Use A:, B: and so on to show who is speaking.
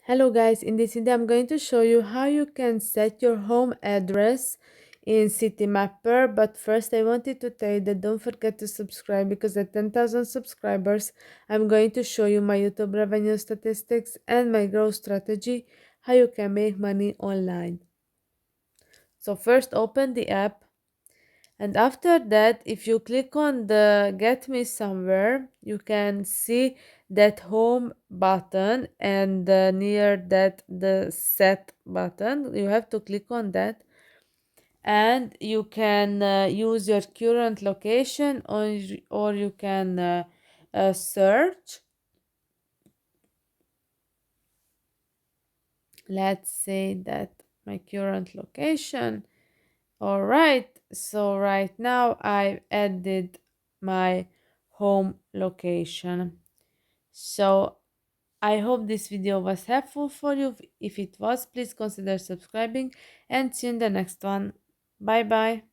A: Hello guys, in this video I'm going to show you how you can set your home address in Citymapper. But first I wanted to tell you that don't forget to subscribe, because at 10,000 subscribers I'm going to show you my YouTube revenue statistics and my growth strategy, how you can make money online. So first open the app, and after that, if you click on the Get Me Somewhere, you can see that Home button, and near that the Set button. You have to click on that, and you can use your current location, or you can search. Let's say that my current location. All right, so right now I've added my home location. So I hope this video was helpful for you. If it was, please consider subscribing, and see you in the next one. Bye bye.